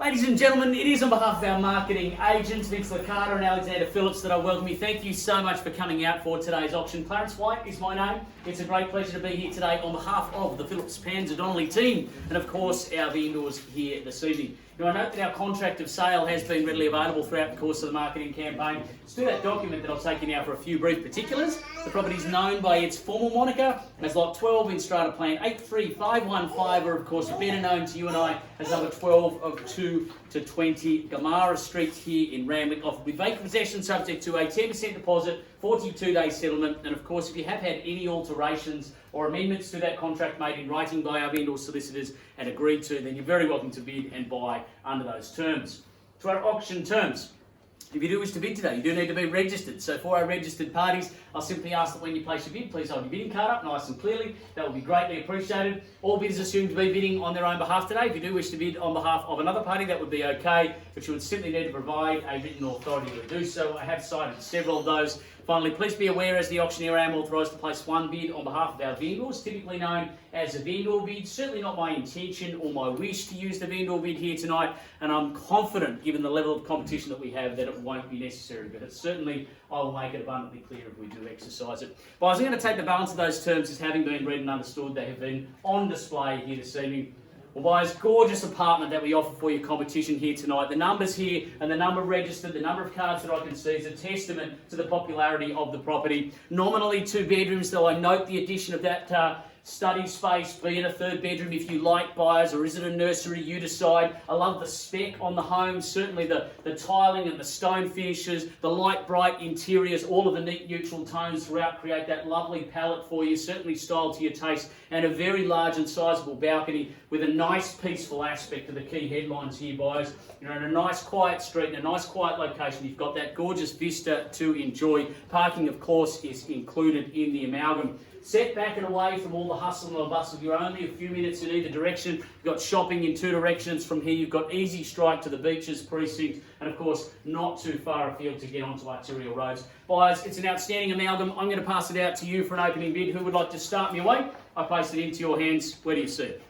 Ladies and gentlemen, it is on behalf of our marketing agents, Vince Licata and Alexander Phillips, that I welcome you. Thank you so much for coming out for today's auction. Clarence White is my name. It's a great pleasure to be here today on behalf of the Phillips Pantzer Donnelley team and, of course, our vendors here this evening. Now, I note that our contract of sale has been readily available throughout the course of the marketing campaign. It's to that document that I'll take you now for a few brief particulars. The property is known by its formal moniker as Lot 12 in Strata Plan 83515, or of course better known to you and I as number 12 of 2 to 20 Gumara Street here in Randwick, offered with vacant possession subject to a 10% deposit, 42-day settlement, and of course if you have had any alterations or amendments to that contract made in writing by our vendor solicitors and agreed to, then you're very welcome to bid and buy under those terms. To our auction terms. If you do wish to bid today, you do need to be registered. So for our registered parties, I'll simply ask that when you place your bid, please hold your bidding card up nice and clearly. That will be greatly appreciated. All bidders are assumed to be bidding on their own behalf today. If you do wish to bid on behalf of another party, that would be okay, but you would simply need to provide a written authority to do so. I have cited several of those. Finally, please be aware as the auctioneer I am authorised to place one bid on behalf of our vendors, typically known as a vendor bid. Certainly not my intention or my wish to use the vendor bid here tonight, and I'm confident, given the level of competition that we have, that it won't be necessary, but it's certainly, I will make it abundantly clear if we do exercise it. But I was going to take the balance of those terms as having been read and understood. They have been on display here this evening. Well, by this gorgeous apartment that we offer for your competition here tonight, the numbers here and the number registered, the number of cards that I can see is a testament to the popularity of the property. Nominally 2 bedrooms, though I note the addition of that study space, be it a 3rd bedroom if you like, buyers, or is it a nursery, you decide. I love the spec on the home, certainly the tiling and the stone finishes, the light bright interiors, all of the neat neutral tones throughout create that lovely palette for you, certainly styled to your taste, and a very large and sizable balcony with a nice peaceful aspect to the key headlines here, buyers. You know, in a nice quiet street, in a nice quiet location, you've got that gorgeous vista to enjoy. Parking, of course, is included in the amalgam. Set back and away from all the hustle and the bustle. You're only a few minutes in either direction. You've got shopping in 2 directions from here. You've got easy strike to the beaches precinct, and of course, not too far afield to get onto arterial roads. Buyers, it's an outstanding amalgam. I'm going to pass it out to you for an opening bid. Who would like to start me away? I place it into your hands. Where do you see it?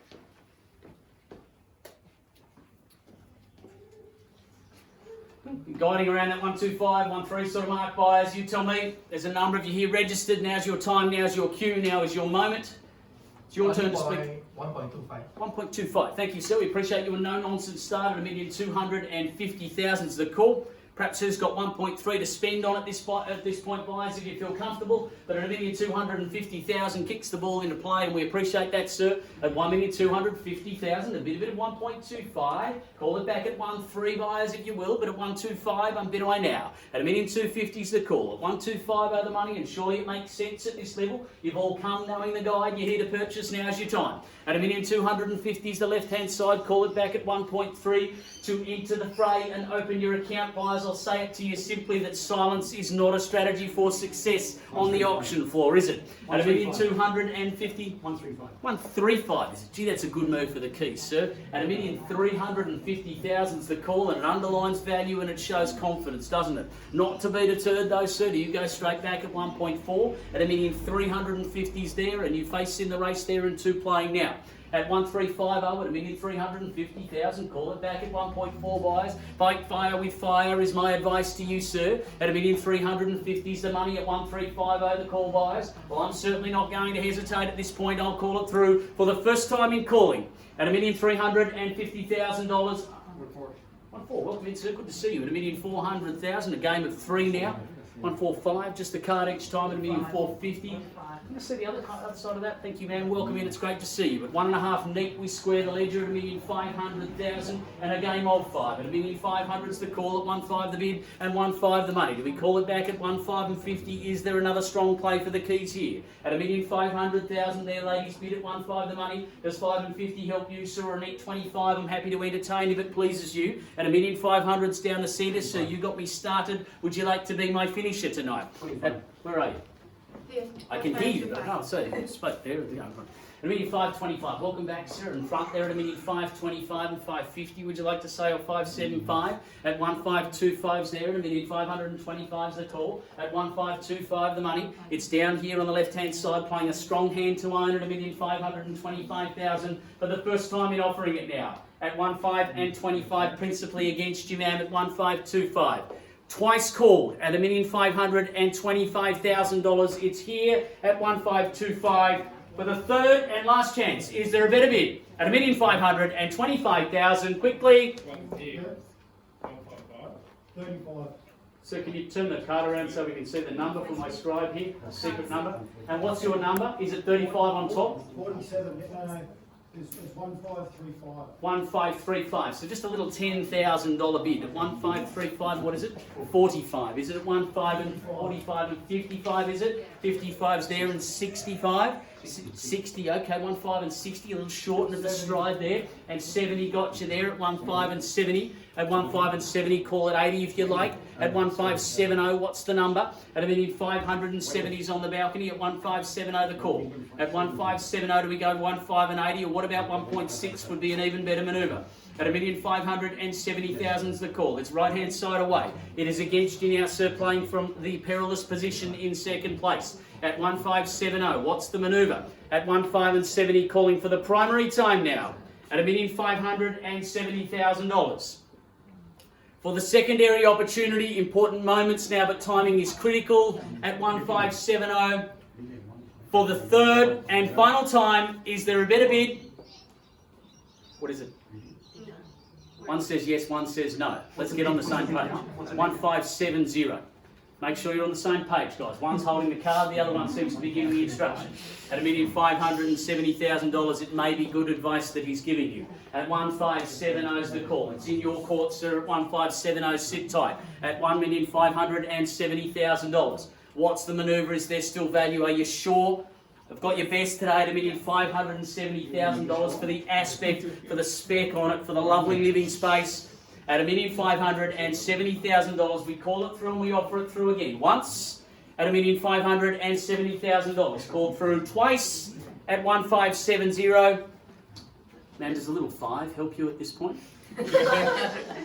Guiding around that 125, 13 sort of mark, buyers. You tell me. There's a number of you here registered. Now's your time. Now's your cue. Now is your moment. It's your turn to speak. 1.25. 1.25. Thank you, sir. We appreciate you. A no-nonsense start at $1,250,000 is the call. Perhaps who's got 1.3 to spend on at this point, buyers, if you feel comfortable. But at $1,250,000 kicks the ball into play, and we appreciate that, sir. At $1,250,000, a bit of 1.25. Call it back at 1.3, buyers, if you will. But at 1.25, I'm bid away now. At $1,250,000 is the call. At 1.25 are the money, and surely it makes sense at this level. You've all come knowing the guide. You're here to purchase. Now's your time. At $1,250,000 is the left-hand side. Call it back at 1.3 to enter the fray and open your account, buyers. I'll say it to you simply that silence is not a strategy for success on the auction floor, is it? At $1,250,000, 135. 135. Gee, that's a good move for the keys, sir. At $1,350,000 is the call, and it underlines value and it shows confidence, doesn't it? Not to be deterred though, sir. Do you go straight back at 1.4? At $1,350,000 is there, and you face in the race there in 2 playing now. At 1,350 at $1,350,000, call it back at 1.4, buyers. Fight fire with fire is my advice to you, sir. At $1,350,000 is the money. At 1,350 the call, buyers. Well, I'm certainly not going to hesitate at this point. I'll call it through for the first time in calling. At $1,350,000. 1.4. 1.4. Welcome in, sir. Good to see you. At $1,400,000, a game of 3 now. 145, just the card each time at $1,450,000. I'm going to see the other side of that. Thank you, ma'am. Welcome in. It's great to see you. At 1.5 neat, we square the ledger at $1,500,000 and a game of 5. At $1,500 is the call. At 1.5 the bid and 1.5 the money. Do we call it back at 1.550? Is there another strong play for the keys here? At $1,500,000 there, ladies, bid at 1.5 the money. Does 5.50 help you, sir? Or a neat 25? I'm happy to entertain if it pleases you. At $1,500's down the centre, so you got me started. Would you like to be my finisher tonight? Where are you? I can hear you, but I can't see. I spoke there. At $1,525. Welcome back, sir. In front there at $1,525 and $550. Would you like to say, or $575? At $1,525's there. At $1,525's the call. At $1,525 the money. It's down here on the left-hand side, playing a strong hand to own at $1,525,000 for the first time in offering it now. at 1.5 and 25, principally against you, ma'am, at 1.525. Twice called at $1,525,000. It's here at 1.525 for the third and last chance. Is there a better bid at $1,525,000? Quickly. 35. So can you turn the card around so we can see the number for my scribe here, the secret number? And what's your number? Is it 35 on top? 47. No, it's 1535. 1535. So just a little $10,000 bid at 1535. What is it? 45. Is it at 15 and 45 and 55? Is it? 55's there and 65. 60. Okay, 15 and 60. A little shortened of the stride there. And 70 got you there at 15 and 70. At 15 and 70, call it 80 if you like. At 1570, what's the number? At $1,570's on the balcony. At 1570, the call. At 1570, do we go 15 and 80, or what about 1.6 would be an even better manoeuvre? At $1,570,000's the call. It's right hand side away. It is against you now, sir, playing from the perilous position in second place. At 1570, what's the manoeuvre? At 15 and 70, calling for the primary time now. At $1,570,000. For the secondary opportunity, important moments now, but timing is critical. At 1570, for the third and final time, is there a better bid? What is it? One says yes, one says no. Let's get on the same page. 1570. Make sure you're on the same page, guys. One's holding the card, the other one seems to be giving the instructions. At $1,570,000, it may be good advice that he's giving you. At 1570 is the call. It's in your court, sir. At 1570, sit tight. At $1,570,000. What's the manoeuvre? Is there still value? Are you sure? I've got your best today at $1,570,000 for the aspect, for the spec on it, for the lovely living space. At $1,570,000, we call it through and we offer it through again. Once at $1,570,000, called through twice at 1570. Man, does a little 5 help you at this point?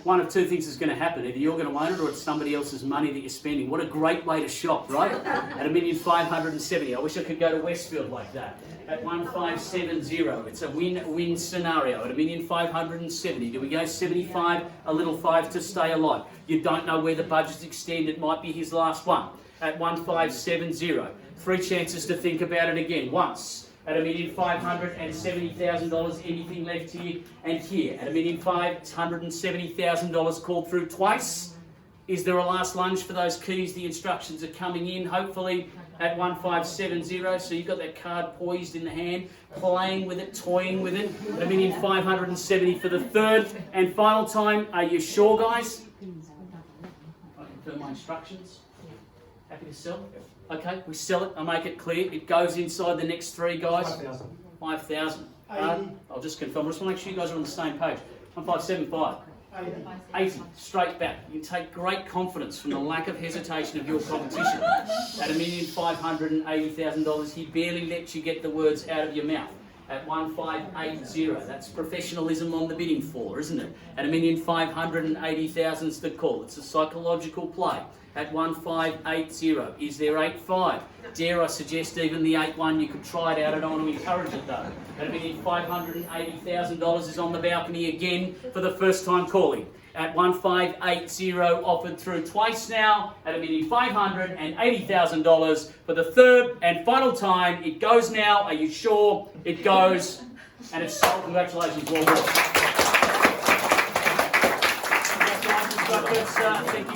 One of two things is going to happen. Either you're going to own it or it's somebody else's money that you're spending. What a great way to shop, right? At $1,570,000. I wish I could go to Westfield like that. At 1570, it's a win-win scenario. At $1,570,000, do we go 75? A little 5 to stay alive. You don't know where the budgets extend. It might be his last one. At 1570, 3 chances to think about it again. Once. At $1,570,000, anything left here and here. At $1,570,000, called through twice. Is there a last lunge for those keys? The instructions are coming in, hopefully, at 1570. So you've got that card poised in the hand, playing with it, toying with it. At $1,570,000 for the third and final time. Are you sure, guys? I confirm my instructions. Happy to sell? Okay, we sell it. I make it clear. It goes inside the next 3 guys. 5,000. I'll just confirm. I just want to make sure you guys are on the same page. 1575. 80. Straight back. You can take great confidence from the lack of hesitation of your competition. At $1,580,000, he barely lets you get the words out of your mouth. At 1580, that's professionalism on the bidding floor, isn't it? At $1,580,000 is the call. It's a psychological play. At 1580, is there 85? Dare I suggest even the 81? You could try it out. I don't want to encourage it though. At $1,580,000 is on the balcony again for the first time calling. At 1580, offered through twice now. At $1,580,000 for the third and final time. It goes now. Are you sure? It goes, and it's sold. Congratulations, well done. Congratulations, thank you.